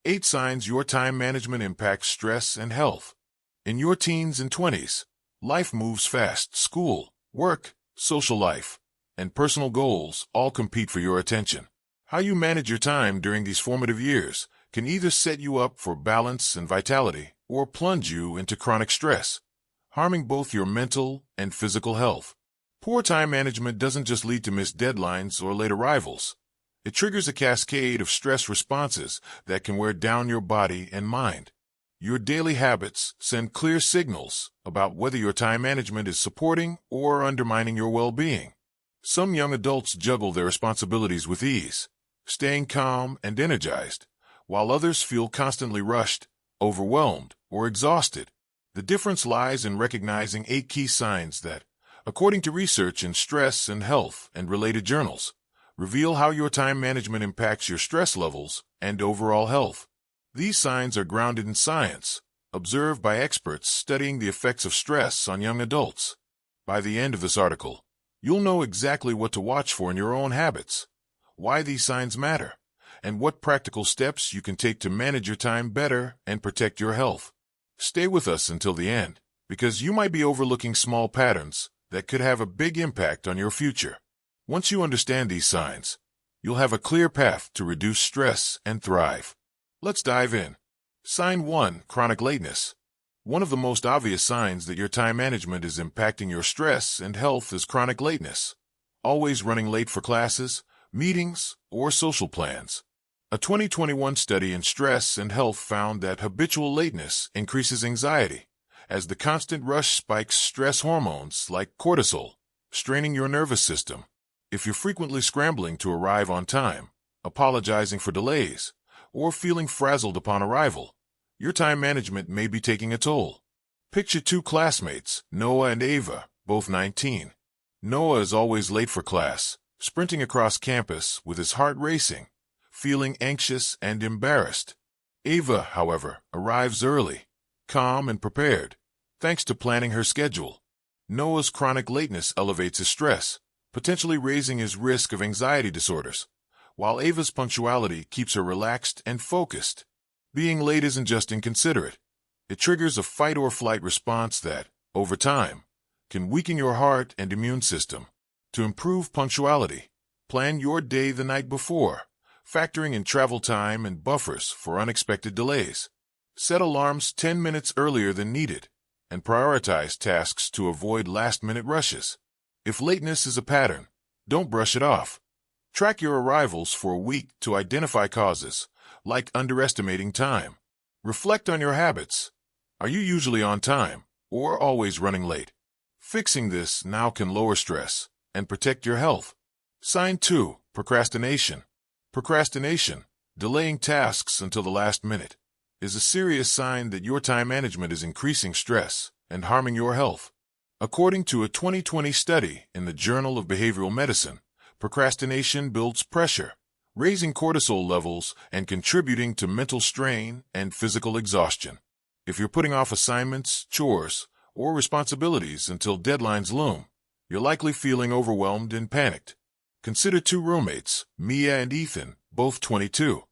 8 signs your time management impacts stress and health. In your teens and 20s, life moves fast. School, work, social life, and personal goals all compete for your attention. How you manage your time during these formative years can either set you up for balance and vitality or plunge you into chronic stress, harming both your mental and physical health. Poor time management doesn't just lead to missed deadlines or late arrivals. It triggers a cascade of stress responses that can wear down your body and mind. Your daily habits send clear signals about whether your time management is supporting or undermining your well-being. Some young adults juggle their responsibilities with ease, staying calm and energized, while others feel constantly rushed, overwhelmed, or exhausted. The difference lies in recognizing 8 key signs that, according to research in stress and health and related journals, reveal how your time management impacts your stress levels and overall health. These signs are grounded in science, observed by experts studying the effects of stress on young adults. By the end of this article, you'll know exactly what to watch for in your own habits, why these signs matter, and what practical steps you can take to manage your time better and protect your health. Stay with us until the end, because you might be overlooking small patterns that could have a big impact on your future. Once you understand these signs, you'll have a clear path to reduce stress and thrive. Let's dive in. Sign 1. Chronic lateness. One of the most obvious signs that your time management is impacting your stress and health is chronic lateness. Always running late for classes, meetings, or social plans. A 2021 study in stress and health found that habitual lateness increases anxiety, as the constant rush spikes stress hormones like cortisol, straining your nervous system. If you're frequently scrambling to arrive on time, apologizing for delays, or feeling frazzled upon arrival, your time management may be taking a toll. Picture 2 classmates, Noah and Ava, both 19. Noah is always late for class, sprinting across campus with his heart racing, feeling anxious and embarrassed. Ava, however, arrives early, calm and prepared, thanks to planning her schedule. Noah's chronic lateness elevates his stress, potentially raising his risk of anxiety disorders, while Ava's punctuality keeps her relaxed and focused. Being late isn't just inconsiderate. It triggers a fight-or-flight response that, over time, can weaken your heart and immune system. To improve punctuality, plan your day the night before, factoring in travel time and buffers for unexpected delays. Set alarms 10 minutes earlier than needed, and prioritize tasks to avoid last-minute rushes. If lateness is a pattern, don't brush it off. Track your arrivals for a week to identify causes, like underestimating time. Reflect on your habits. Are you usually on time, or always running late? Fixing this now can lower stress and protect your health. Sign 2. Procrastination. Procrastination, delaying tasks until the last minute, is a serious sign that your time management is increasing stress and harming your health. According to a 2020 study in the Journal of Behavioral Medicine, procrastination builds pressure, raising cortisol levels and contributing to mental strain and physical exhaustion. If you're putting off assignments, chores, or responsibilities until deadlines loom, you're likely feeling overwhelmed and panicked. Consider 2 roommates, Mia and Ethan, both 22.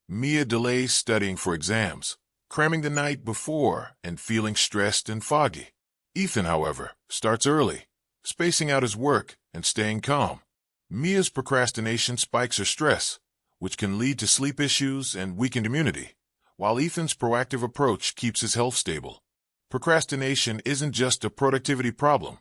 Mia delays studying for exams, cramming the night before and feeling stressed and foggy. Ethan, however, starts early, spacing out his work and staying calm. Mia's procrastination spikes her stress, which can lead to sleep issues and weakened immunity, while Ethan's proactive approach keeps his health stable. Procrastination isn't just a productivity problem.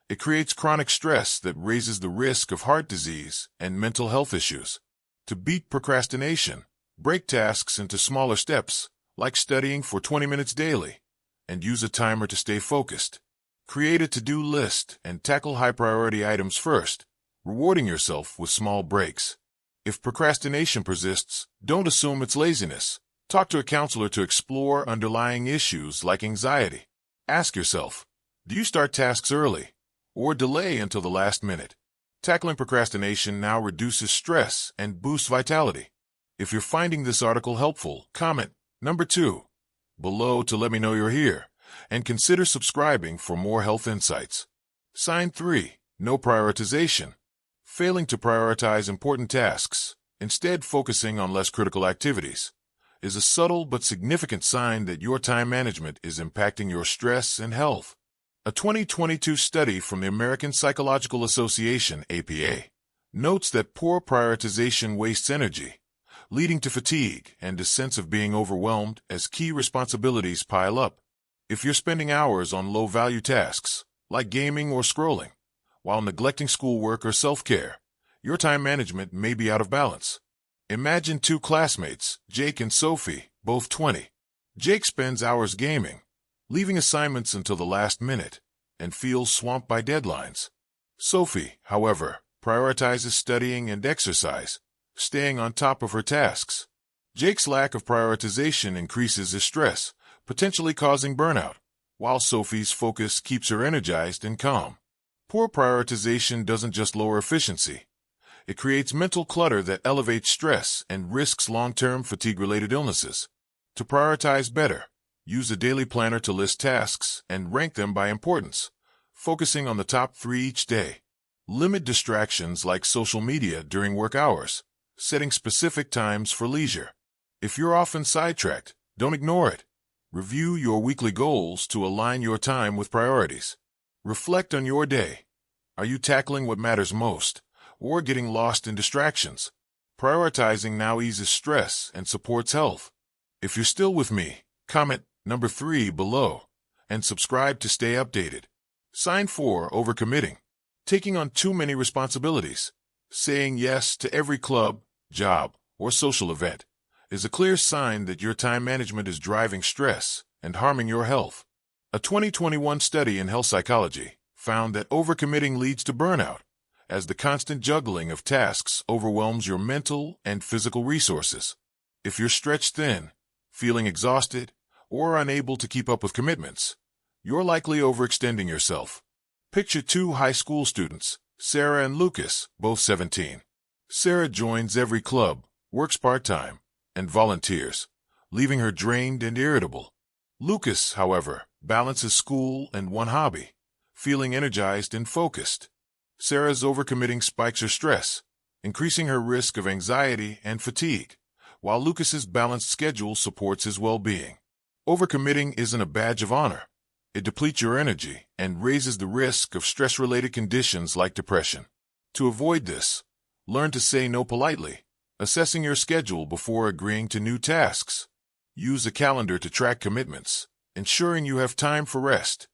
It creates chronic stress that raises the risk of heart disease and mental health issues. To beat procrastination, break tasks into smaller steps, like studying for 20 minutes daily, and use a timer to stay focused. Create a to-do list and tackle high-priority items first, rewarding yourself with small breaks. If procrastination persists, don't assume it's laziness. Talk to a counselor to explore underlying issues like anxiety. Ask yourself, do you start tasks early or delay until the last minute? Tackling procrastination now reduces stress and boosts vitality. If you're finding this article helpful, comment number 2 below to let me know you're here, and consider subscribing for more health insights. Sign 3. No prioritization. Failing to prioritize important tasks, instead focusing on less critical activities, is a subtle but significant sign that your time management is impacting your stress and health. A 2022 study from the American Psychological Association, APA, notes that poor prioritization wastes energy, leading to fatigue and a sense of being overwhelmed as key responsibilities pile up. If you're spending hours on low-value tasks, like gaming or scrolling, while neglecting schoolwork or self-care, your time management may be out of balance. Imagine two classmates, Jake and Sophie, both 20. Jake spends hours gaming, leaving assignments until the last minute, and feels swamped by deadlines. Sophie, however, prioritizes studying and exercise, staying on top of her tasks. Jake's lack of prioritization increases his stress, potentially causing burnout, while Sophie's focus keeps her energized and calm. Poor prioritization doesn't just lower efficiency. It creates mental clutter that elevates stress and risks long-term fatigue-related illnesses. To prioritize better, use a daily planner to list tasks and rank them by importance, focusing on the top 3 each day. Limit distractions like social media during work hours, setting specific times for leisure. If you're often sidetracked, don't ignore it. Review your weekly goals to align your time with priorities. Reflect on your day. Are you tackling what matters most, or getting lost in distractions? Prioritizing now eases stress and supports health. If you're still with me, comment number 3 below and subscribe to stay updated. Sign 4, overcommitting. Taking on too many responsibilities. Saying yes to every club, job, or social event is a clear sign that your time management is driving stress and harming your health. A 2021 study in health psychology found that overcommitting leads to burnout, as the constant juggling of tasks overwhelms your mental and physical resources. If you're stretched thin, feeling exhausted, or unable to keep up with commitments, you're likely overextending yourself. Picture 2 high school students, Sarah and Lucas, both 17. Sarah joins every club, works part-time, and volunteers, leaving her drained and irritable. Lucas, however, balances school and one hobby, feeling energized and focused. Sarah's overcommitting spikes her stress, increasing her risk of anxiety and fatigue, while Lucas's balanced schedule supports his well-being. Overcommitting isn't a badge of honor. It depletes your energy and raises the risk of stress-related conditions like depression. To avoid this, learn to say no politely, assessing your schedule before agreeing to new tasks. Use a calendar to track commitments, ensuring you have time for rest.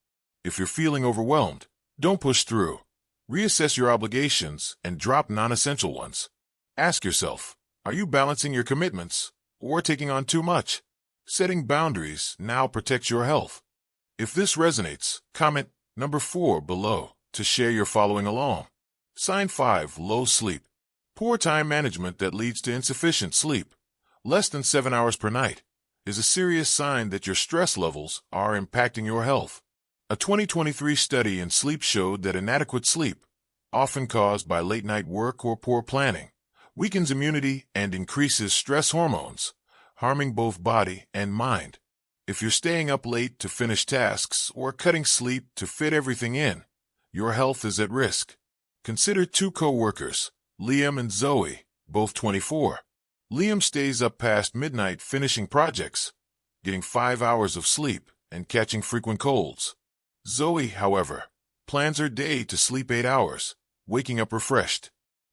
If you're feeling overwhelmed, don't push through. Reassess your obligations and drop non-essential ones. Ask yourself, are you balancing your commitments or taking on too much? Setting boundaries now protects your health. If this resonates, comment number 4 below to share your following along. Sign 5, low sleep. Poor time management that leads to insufficient sleep, less than 7 hours per night, is a serious sign that your stress levels are impacting your health. A 2023 study in sleep showed that inadequate sleep, often caused by late-night work or poor planning, weakens immunity and increases stress hormones, harming both body and mind. If you're staying up late to finish tasks or cutting sleep to fit everything in, your health is at risk. Consider 2 co-workers, Liam and Zoe, both 24. Liam stays up past midnight finishing projects, getting 5 hours of sleep and catching frequent colds. Zoe, however, plans her day to sleep 8 hours, waking up refreshed.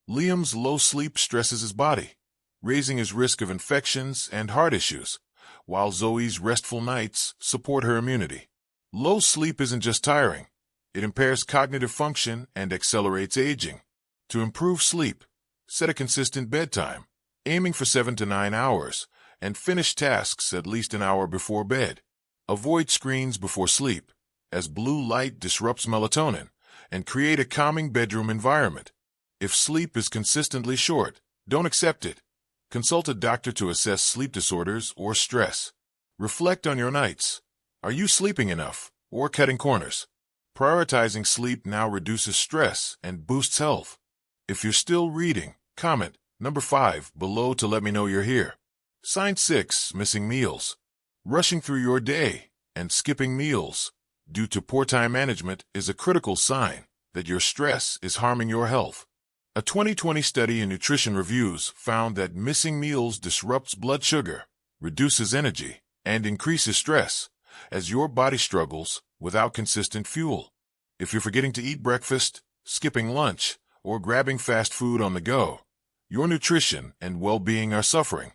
Liam's low sleep stresses his body, raising his risk of infections and heart issues, while Zoe's restful nights support her immunity. Low sleep isn't just tiring. It impairs cognitive function and accelerates aging. To improve sleep, set a consistent bedtime, aiming for 7 to 9 hours, and finish tasks at least an hour before bed. Avoid screens before sleep, as blue light disrupts melatonin, and create a calming bedroom environment. If sleep is consistently short, don't accept it. Consult a doctor to assess sleep disorders or stress. Reflect on your nights. Are you sleeping enough or cutting corners? Prioritizing sleep now reduces stress and boosts health. If you're still reading, comment number 5 below to let me know you're here. Sign 6, missing meals. Rushing through your day and skipping meals due to poor time management is a critical sign that your stress is harming your health. A 2020 study in Nutrition Reviews found that missing meals disrupts blood sugar, reduces energy, and increases stress, as your body struggles without consistent fuel. If you're forgetting to eat breakfast, skipping lunch, or grabbing fast food on the go, your nutrition and well-being are suffering.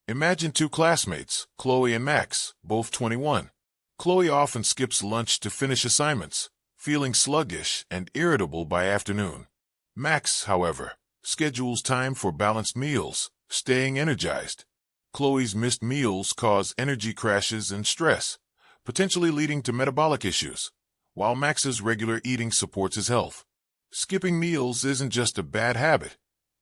Imagine two classmates, Chloe and Max, both 21. Chloe often skips lunch to finish assignments, feeling sluggish and irritable by afternoon. Max, however, schedules time for balanced meals, staying energized. Chloe's missed meals cause energy crashes and stress, potentially leading to metabolic issues, while Max's regular eating supports his health. Skipping meals isn't just a bad habit.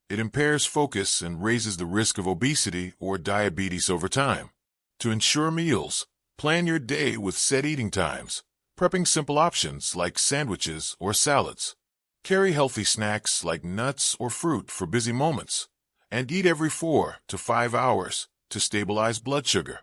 It impairs focus and raises the risk of obesity or diabetes over time. To ensure meals, plan your day with set eating times, prepping simple options like sandwiches or salads. Carry healthy snacks like nuts or fruit for busy moments, and eat every 4 to 5 hours to stabilize blood sugar.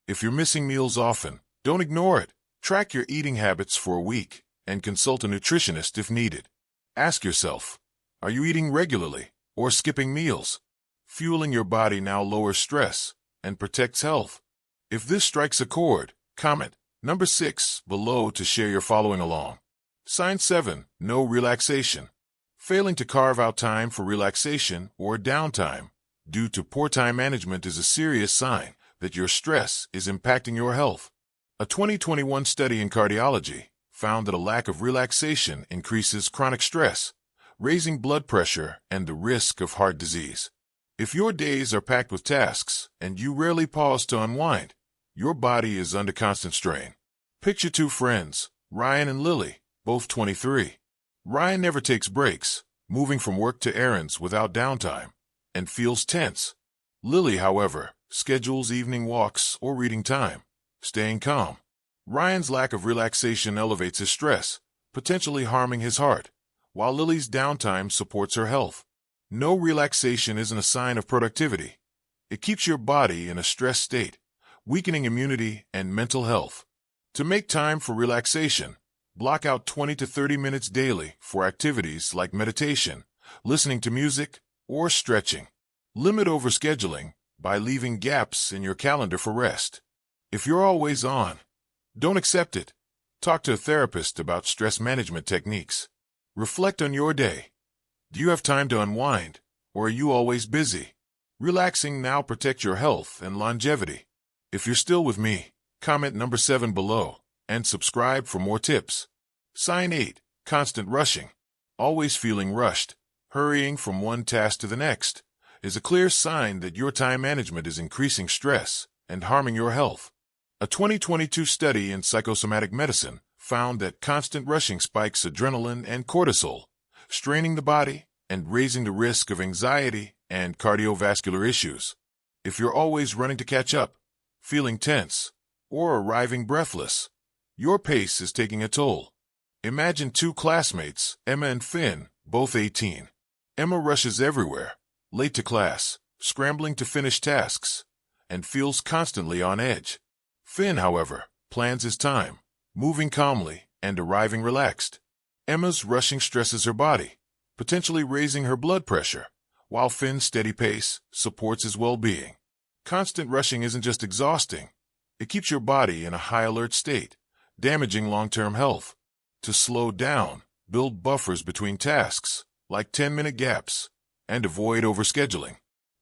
If you're missing meals often, don't ignore it. Track your eating habits for a week and consult a nutritionist if needed. Ask yourself, are you eating regularly or skipping meals? Fueling your body now lowers stress and protects health. If this strikes a chord, comment number 6 below to share your following along. Sign 7, no relaxation. Failing to carve out time for relaxation or downtime due to poor time management is a serious sign that your stress is impacting your health. A 2021 study in cardiology found that a lack of relaxation increases chronic stress, raising blood pressure and the risk of heart disease. If your days are packed with tasks and you rarely pause to unwind, your body is under constant strain. Picture two friends, Ryan and Lily, both 23. Ryan never takes breaks, moving from work to errands without downtime, and feels tense. Lily, however, schedules evening walks or reading time, staying calm. Ryan's lack of relaxation elevates his stress, potentially harming his heart, while Lily's downtime supports her health. No relaxation isn't a sign of productivity. It keeps your body in a stress state, weakening immunity and mental health. To make time for relaxation, block out 20 to 30 minutes daily for activities like meditation, listening to music, or stretching. Limit overscheduling by leaving gaps in your calendar for rest. If you're always on, don't accept it. Talk to a therapist about stress management techniques. Reflect on your day. Do you have time to unwind, or are you always busy? Relaxing now protects your health and longevity. If you're still with me, comment number 7 below and subscribe for more tips. Sign 8, constant rushing. Always feeling rushed, hurrying from one task to the next, is a clear sign that your time management is increasing stress and harming your health. A 2022 study in psychosomatic medicine found that constant rushing spikes adrenaline and cortisol, straining the body and raising the risk of anxiety and cardiovascular issues. If you're always running to catch up, feeling tense, or arriving breathless, your pace is taking a toll. Imagine two classmates, Emma and Finn, both 18. Emma rushes everywhere, late to class, scrambling to finish tasks, and feels constantly on edge. Finn, however, plans his time, moving calmly and arriving relaxed. Emma's rushing stresses her body, potentially raising her blood pressure, while Finn's steady pace supports his well-being. Constant rushing isn't just exhausting. It keeps your body in a high-alert state, damaging long-term health. To slow down, build buffers between tasks, like 10-minute gaps, and avoid overscheduling.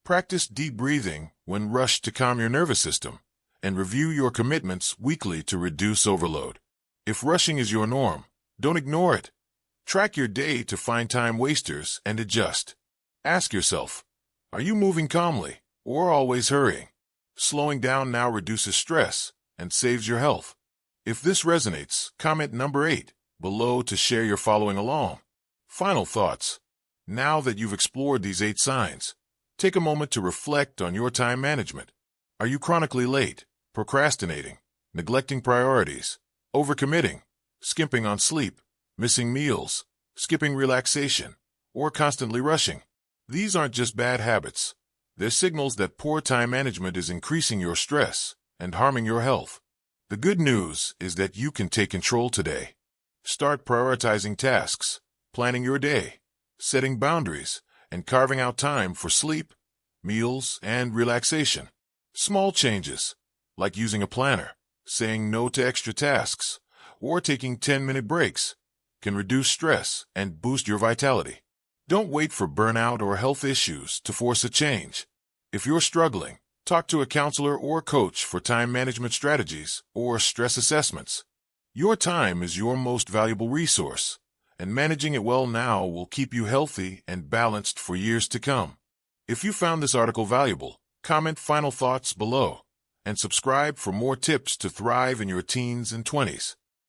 Practice deep breathing when rushed to calm your nervous system, and review your commitments weekly to reduce overload. If rushing is your norm, don't ignore it. Track your day to find time wasters and adjust. Ask yourself, are you moving calmly or always hurrying? Slowing down now reduces stress and saves your health. If this resonates, comment number 8 below to share your following along. Final thoughts. Now that you've explored these 8 signs, take a moment to reflect on your time management. Are you chronically late, procrastinating, neglecting priorities, overcommitting, skimping on sleep, missing meals, skipping relaxation, or constantly rushing? These aren't just bad habits. They're signals that poor time management is increasing your stress and harming your health. The good news is that you can take control today. Start prioritizing tasks, planning your day, setting boundaries, and carving out time for sleep, meals, and relaxation. Small changes, like using a planner, saying no to extra tasks, or taking 10-minute breaks, can reduce stress and boost your vitality. Don't wait for burnout or health issues to force a change. If you're struggling, talk to a counselor or coach for time management strategies or stress assessments. Your time is your most valuable resource, and managing it well now will keep you healthy and balanced for years to come. If you found this article valuable, comment final thoughts below, and subscribe for more tips to thrive in your teens and 20s.